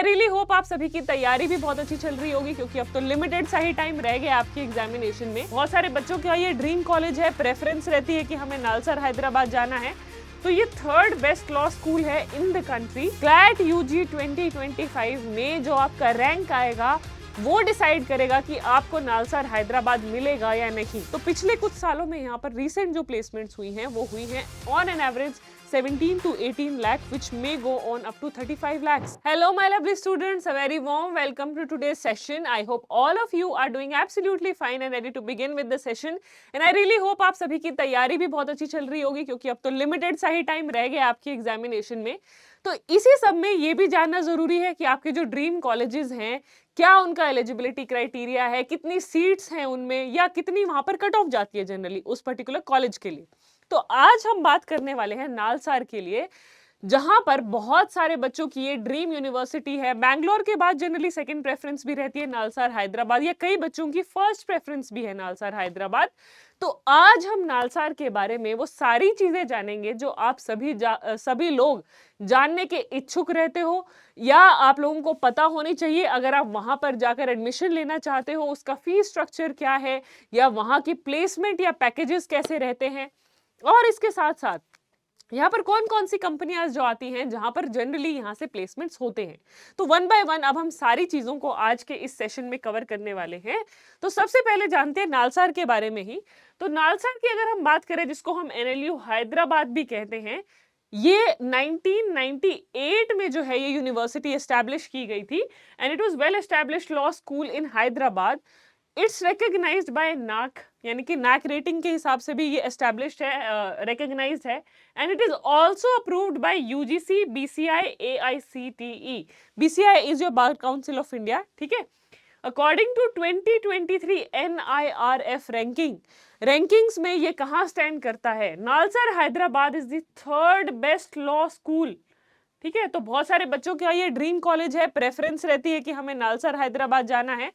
Really hope आप सभी की तैयारी भी बहुत अच्छी चल रही होगी, क्योंकि अब तो लिमिटेड सा ही टाइम रह गया आपकी एग्जामिनेशन में। बहुत सारे बच्चों का ये ड्रीम कॉलेज है, प्रेफरेंस रहती है कि हमें नालसर हैदराबाद जाना है। तो ये थर्ड बेस्ट लॉ स्कूल है in the country. CLAT UG 2025 में जो आपका रैंक आएगा वो डिसाइड करेगा कि आपको नालसर हैदराबाद मिलेगा या नहीं। तो पिछले कुछ सालों में यहाँ पर रिसेंट जो प्लेसमेंट्स हुई हैं वो हुई हैं on an average 17 to 18 lakh, which may go on up to 35 lakhs. Hello my lovely students, a very warm welcome to today's session. I hope all of you are doing absolutely fine and ready to begin with the session. And I really hope आप सभी की तैयारी भी बहुत अच्छी चल रही होगी, क्योंकि अब तो लिमिटेड सा ही टाइम रह गया आपकी एग्जामिनेशन में। तो इसी सब में ये भी जानना जरूरी है कि आपके जो ड्रीम कॉलेजेस हैं, क्या उनका एलिजिबिलिटी क्राइटेरिया है, कितनी सीट्स हैं उनमें, या कितनी वहां पर कट ऑफ जाती है जनरली उस पर्टिकुलर कॉलेज के लिए। तो आज हम बात करने वाले हैं नालसार के लिए, जहां पर बहुत सारे बच्चों की ये ड्रीम यूनिवर्सिटी है। बैंगलोर के बाद जनरली सेकंड प्रेफरेंस भी रहती है नालसार हैदराबाद, या कई बच्चों की फर्स्ट प्रेफरेंस भी है नालसार हैदराबाद। तो आज हम नालसार के बारे में वो सारी चीजें जानेंगे जो आप सभी लोग जानने के इच्छुक रहते हो, या आप लोगों को पता होनी चाहिए अगर आप वहां पर जाकर एडमिशन लेना चाहते हो। उसका फीस स्ट्रक्चर क्या है, या वहां की प्लेसमेंट या पैकेजेस कैसे रहते हैं, और इसके साथ साथ यहाँ पर कौन कौन सी कंपनियां जो आती हैं जहां पर जनरली यहाँ से प्लेसमेंट्स होते हैं। तो वन बाय वन अब हम सारी चीजों को आज के इस सेशन में कवर करने वाले हैं। तो सबसे पहले जानते हैं नालसार के बारे में ही। तो नालसार की अगर हम बात करें, जिसको हम NLU हैदराबाद भी कहते हैं, ये 1998 में जो है ये यूनिवर्सिटी एस्टैब्लिश की गई थी, and it was well established law school in Hyderabad. It's recognised by NAAC, यानी कि NAAC रेटिंग के हिसाब से भी ये एस्टैब्लिश्ड है, रिकॉग्नाइज्ड है, and it is also approved by UGC, BCI, AICTE। BCI is your bar council of India, ठीक है। अकॉर्डिंग टू 2023 NIRF रैंकिंग्स में ये कहाँ स्टैंड करता है? NALSAR Hyderabad is the third best law school, ठीक है। तो बहुत सारे बच्चों का ये ड्रीम कॉलेज है, प्रेफरेंस रहती है कि हमें नालसर हैदराबाद जाना है।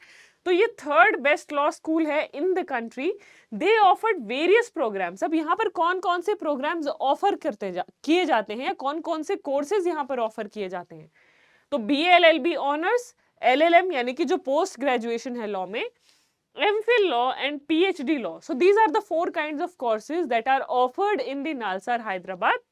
तो ये थर्ड बेस्ट लॉ स्कूल है in the country. They offered various programmes. अब यहाँ पर कौन कौन से प्रोग्राम्स ऑफर किए जाते हैं, या कौन कौन से कोर्सेज यहाँ पर ऑफर किए जाते हैं? तो BA LLB ऑनर्स, LLM यानी कि जो पोस्ट ग्रेजुएशन है लॉ में, MPhil law and PhD law. So these are the 4 kinds of courses that are offered in the Nalsar Hyderabad.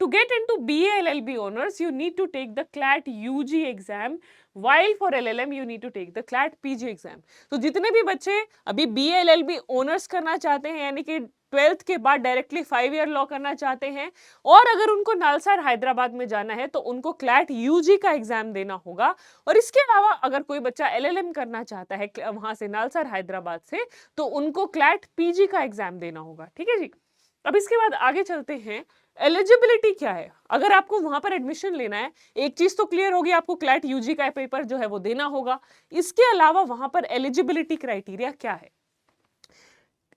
To get into BA LLB honors, you need to take the CLAT UG exam, while for LLM you need to take the CLAT PG exam. तो जितने भी बच्चे अभी BA LLB honors करना चाहते हैं, यानी कि 12th के बाद डायरेक्टली 5 ईयर लॉ करना चाहते हैं, और अगर उनको नालसार हैदराबाद में जाना है तो उनको CLAT UG का एग्जाम देना होगा। और इसके अलावा अगर कोई बच्चा LLM करना चाहता है वहां से नालसार हैदराबाद से, तो उनको CLAT PG का एग्जाम देना होगा, ठीक है जी। अब इसके बाद आगे चलते हैं, एलिजिबिलिटी क्या है अगर आपको वहां पर एडमिशन लेना है। एक चीज तो क्लियर होगी, आपको क्लैट यूजी का पेपर जो है वो देना होगा। इसके अलावा वहां पर एलिजिबिलिटी क्राइटेरिया क्या है?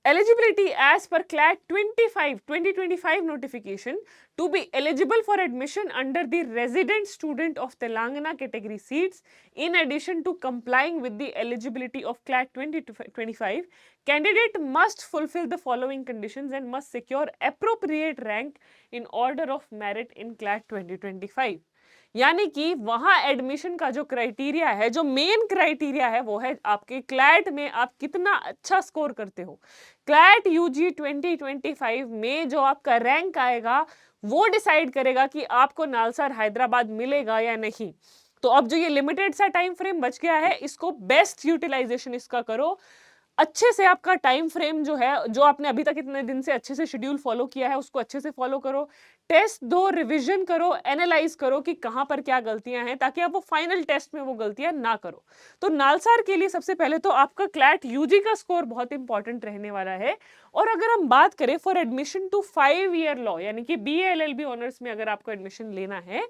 Eligibility as per CLAT 2025 notification, to be eligible for admission under the resident student of Telangana category seats, in addition to complying with the eligibility of CLAT 2025, candidate must fulfill the following conditions and must secure appropriate rank in order of merit in CLAT 2025। यानी कि वहां admission का जो criteria है, जो main criteria है, वो है आपके क्लैट में आप कितना अच्छा स्कोर करते हो। क्लैट यूजी 2025 में जो आपका रैंक आएगा वो डिसाइड करेगा कि आपको नालसर हैदराबाद मिलेगा या नहीं। तो अब जो ये लिमिटेड सा टाइम फ्रेम बच गया है, इसको बेस्ट यूटिलाइजेशन इसका करो। अच्छे से आपका टाइम फ्रेम जो है, जो आपने अभी तक इतने दिन से अच्छे से शेड्यूल फॉलो किया है, उसको अच्छे से फॉलो करो। टेस्ट दो, रिवीजन करो, एनालाइज करो कि कहां पर क्या गलतियां हैं, ताकि आप वो फाइनल टेस्ट में वो गलतियां ना करो। तो नालसार के लिए सबसे पहले तो आपका क्लैट यूजी का स्कोर बहुत इंपॉर्टेंट रहने वाला है। और अगर हम बात करें for admission to 5 year law, यानी कि BA LLB ऑनर्स में अगर आपको एडमिशन लेना है,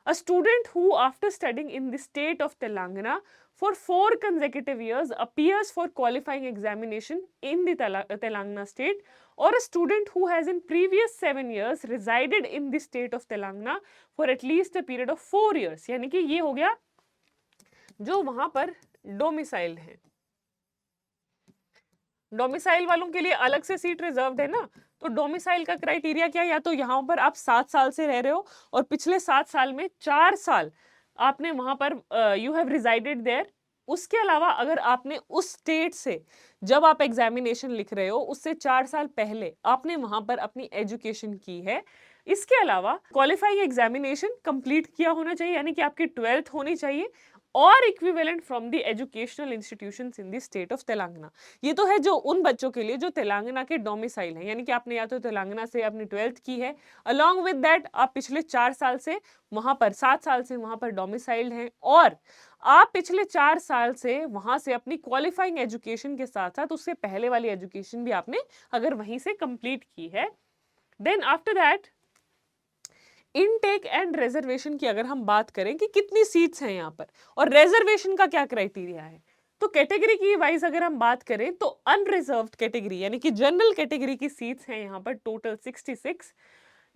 a student who after studying in the state of Telangana for 4 consecutive years appears for qualifying examination in the Telangana state, or a student who has in previous 7 years resided in the state of Telangana for at least a period of 4 years। यानी कि ये हो गया जो वहां पर domicile है। Domicile वालों के लिए अलग से सीट रिजर्व्ड है ना। तो डोमिसाइल का क्राइटेरिया क्या है? या तो यहाँ पर आप 7 साल से रह रहे हो और पिछले 7 साल में 4 साल आपने वहां पर यू हैव रिजाइडेड देयर। उसके अलावा अगर आपने उस स्टेट से जब आप एग्जामिनेशन लिख रहे हो उससे 4 साल पहले आपने वहां पर अपनी एजुकेशन की है, इसके अलावा क्वालिफाइंग एग्जामिनेशन कंप्लीट किया होना चाहिए, यानी कि आपकी 12th होनी चाहिए, और equivalent from the educational institutions in the state of Telangana. ये तो है जो उन बच्चों के लिए जो तेलंगाना के डोमिसाइल हैं, यानी कि आपने या तो तेलंगाना से अपनी 12th की है, अलॉन्ग विद दैट आप पिछले 4 साल से वहां पर 7 साल से वहां पर डोमिसाइल्ड हैं, और आप पिछले 4 साल से वहां से अपनी क्वालिफाइंग एजुकेशन के साथ साथ उससे पहले वाली एजुकेशन भी आपने अगर वहीं से कंप्लीट की है। Then after that intake and reservation की अगर हम बात करें कि कितनी सीट्स हैं यहाँ पर और रिजर्वेशन का क्या क्राइटेरिया है, तो कैटेगरी की वाइज अगर हम बात करें तो अनरिजर्व्ड कैटेगरी यानी कि जनरल कैटेगरी की सीट्स हैं यहाँ पर total 66,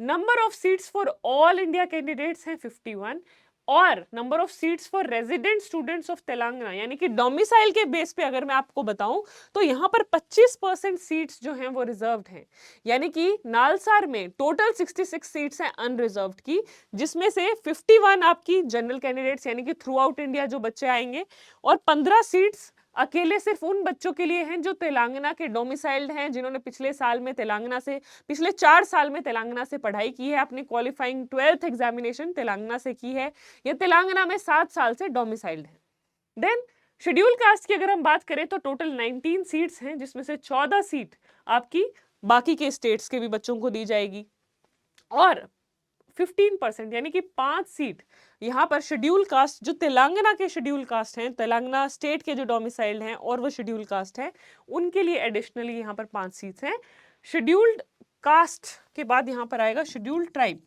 number of seats for all India candidates हैं 51, और number of seats for resident students of Telangana यानी कि डोमिसाइल के बेस पे अगर मैं आपको बताऊं तो यहाँ पर 25% सीट्स जो हैं वो रिजर्व्ड हैं, यानी कि नालसार में टोटल 66 सीट्स हैं अनरिजर्व्ड की, जिसमें से 51 आपकी जनरल कैंडिडेट्स यानी कि थ्रू आउट इंडिया जो बच्चे आएंगे, और 15 सीट्स अकेले सिर्फ उन बच्चों के लिए हैं जो तेलंगाना के डोमिसाइल्ड हैं, जिन्होंने पिछले 4 साल में तेलंगाना से पढ़ाई की है, अपनी क्वालिफाइंग 12th एग्जामिनेशन तेलंगाना से की है, या तेलंगाना में 7 साल से डोमिसाइल्ड है। देन शेड्यूल कास्ट की अगर हम बात करें तो टोटल 19 सीट्स हैं, जिसमें से 14 सीट आपकी बाकी के स्टेट्स के भी बच्चों को दी जाएगी, और 15% यानी कि 5 सीट यहाँ पर शेड्यूल कास्ट जो तेलंगाना के शेड्यूल कास्ट हैं, तेलंगाना स्टेट के जो डोमिसाइल्ड हैं और वो शेड्यूल कास्ट है, उनके लिए एडिशनली यहाँ पर 5 सीट्स हैं। शेड्यूल्ड कास्ट के बाद यहाँ पर आएगा शेड्यूल्ड ट्राइब,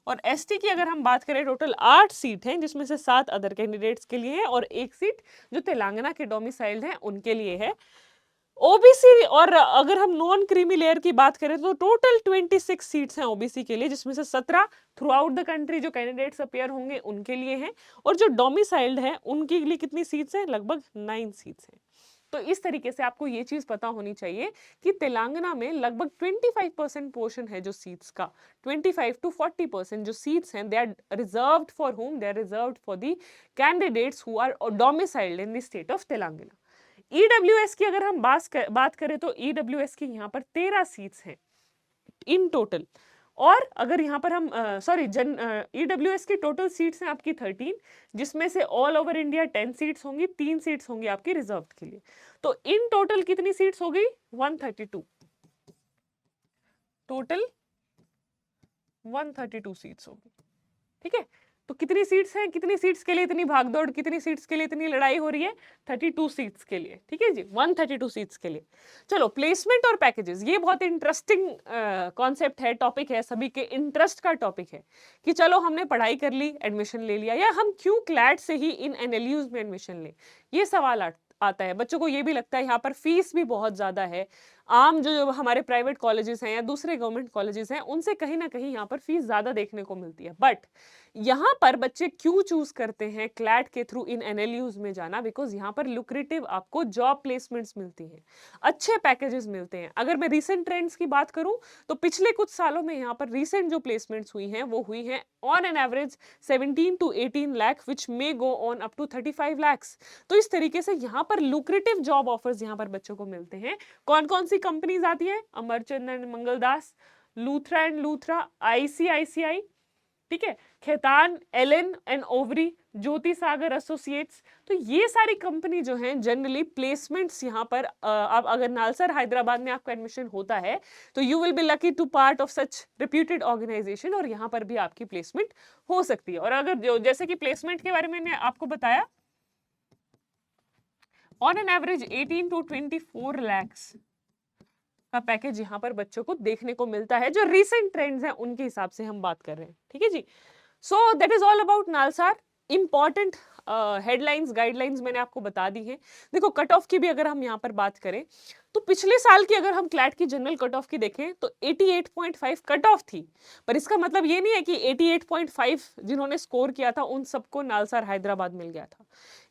और एसटी की अगर हम बात करें टोटल 8 सीट हैं, जिसमें से 7 अदर कैंडिडेट्स के लिए है और 1 सीट जो तेलंगाना के डोमिसाइल्ड हैं उनके लिए है। ओबीसी और अगर हम नॉन क्रीमी लेयर की बात करें तो टोटल 26 सीट्स हैं ओबीसी के लिए, जिसमें से 17 थ्रू आउट द कंट्री जो कैंडिडेट्स अपीयर होंगे उनके लिए हैं, और जो डोमिसाइल्ड हैं उनके लिए कितनी सीट्स हैं, लगभग 9 सीट्स हैं। तो इस तरीके से आपको ये चीज पता होनी चाहिए कि तेलंगाना में लगभग 25% पोर्शन है जो सीट्स का, 25 to 40% जो सीट्स हैं, दे are reserved for whom, they are reserved for the candidates who are domiciled in the state of Telangana. EWS की अगर हम बात करें तो ईडब्ल्यूएस की यहाँ पर 13 सीट्स हैं इन टोटल, और अगर यहाँ पर हम ईडब्ल्यूएस की टोटल सीट्स हैं आपकी 13, जिसमें से ऑल ओवर इंडिया 10 सीट्स होंगी, 3 सीट्स होंगी आपकी रिजर्व के लिए, तो इन टोटल कितनी सीट्स हो गई, 132, टोटल 132 सीट्स होगी। ठीक है, तो कितनी सीट्स हैं, कितनी सीट्स के लिए इतनी भागदौड़, कितनी सीट्स के लिए इतनी लड़ाई हो रही है, 32 सीट्स के लिए। ठीक है जी, 132 सीट्स के लिए। चलो प्लेसमेंट और पैकेजेस, ये बहुत इंटरेस्टिंग कॉन्सेप्ट है, टॉपिक है, सभी के इंटरेस्ट का टॉपिक है कि चलो हमने पढ़ाई कर ली, एडमिशन ले लिया, या हम क्यों क्लैट से ही इन एनएलयूज में एडमिशन लें, ये सवाल आता है। बच्चों को ये भी लगता है यहाँ पर फीस भी बहुत ज्यादा है, आम जो हमारे प्राइवेट कॉलेजेस हैं या दूसरे गवर्नमेंट कॉलेजेस हैं उनसे कहीं ना कहीं यहाँ पर फीस ज्यादा देखने को मिलती है। बट यहाँ पर बच्चे क्यों चूज करते हैं क्लैट के थ्रू इन एनएलयूज में जाना, बिकॉज यहाँ पर लुक्रेटिव आपको जॉब प्लेसमेंट्स मिलती हैं, अच्छे पैकेजेस मिलते हैं। अगर मैं रीसेंट ट्रेंड्स की बात करूं तो पिछले कुछ सालों में यहाँ पर रीसेंट जो प्लेसमेंट्स हुई हैं वो हुई हैं on an average 17 to 18 lakh, which may go on up to 35 lakhs। तो इस तरीके से यहाँ पर लुक्रेटिव जॉब ऑफर्स यहाँ पर बच्चों को मिलते हैं। कौन कौन सी कंपनीज आती है, Amarchand and Mangaldas, Luthra and Luthra, ICICI, ठीक है, Khaitan, Allen and Overy, Jyoti Sagar associates. तो ये सारी कंपनी जो हैं जनरली प्लेसमेंट्स यहाँ पर आप अगर नालसर हैदराबाद में आपका एडमिशन होता है तो you will be lucky to part of such reputed organisation, और यहाँ पर भी आपकी प्लेसमेंट हो सकती है। और अगर जैसे कि प्लेसमेंट के बारे में मैंने आपको बताया, on an average 18 to 24 lakhs का पैकेज यहाँ पर बच्चों को देखने को मिलता है, जो रीसेंट ट्रेंड्स हैं उनके हिसाब से हम बात कर रहे हैं। ठीक है जी, so that is all about NALSAR. Important headlines guidelines मैंने आपको बता दी है। देखो कट ऑफ की भी अगर हम यहाँ पर बात करें तो पिछले साल की अगर हम क्लैट की जनरल कट ऑफ की देखें तो 88.5 कट ऑफ थी, पर इसका मतलब ये नहीं है कि 88.5 जिन्होंने स्कोर किया था उन सबको नालसार हैदराबाद मिल गया था।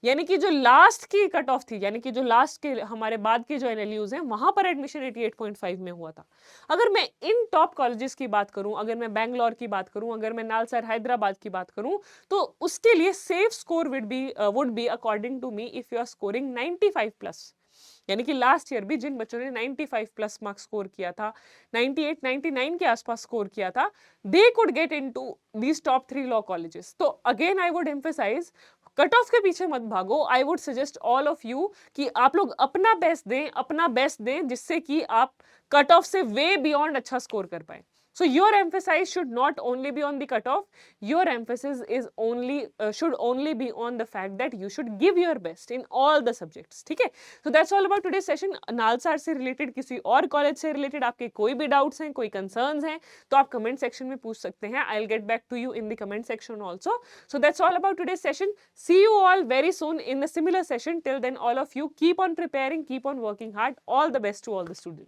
यानी कि जो लास्ट की कट ऑफ थी, यानी कि जो लास्ट के हमारे बाद के जो एनएलयूज हैं वहां पर एडमिशन 88.5 में हुआ था। अगर मैं इन टॉप कॉलेजेस की बात करूं, अगर मैं बैंगलोर की बात करूं, अगर मैं नालसार हैदराबाद की बात करूं, तो उसके लिए safe score would be according to me if you are scoring 95 plus. यानी कि लास्ट ईयर भी जिन बच्चों ने 95 प्लस मार्क्स स्कोर किया था, 98 99 के आसपास स्कोर किया था, they could get into these top 3 law colleges. तो again I would emphasise, cut off के पीछे मत भागो। I would suggest all of you कि आप लोग अपना बेस्ट दें जिससे कि आप कट ऑफ से वे बियॉन्ड अच्छा स्कोर कर पाए। So your emphasis should not only be on the cutoff, your emphasis is only should only be on the fact that you should give your best in all the subjects. ठीक है? So that's all about today's session. NALSAR से related किसी और college से related आपके कोई भी doubts हैं, कोई कंसर्न्स हैं, तो आप कमेंट सेक्शन में पूछ सकते हैं. I'll get back to you in the comment section also. So that's all about today's session. See you all very soon in a similar session. Till then, all of you keep on preparing, keep on working hard. All the best to all the students.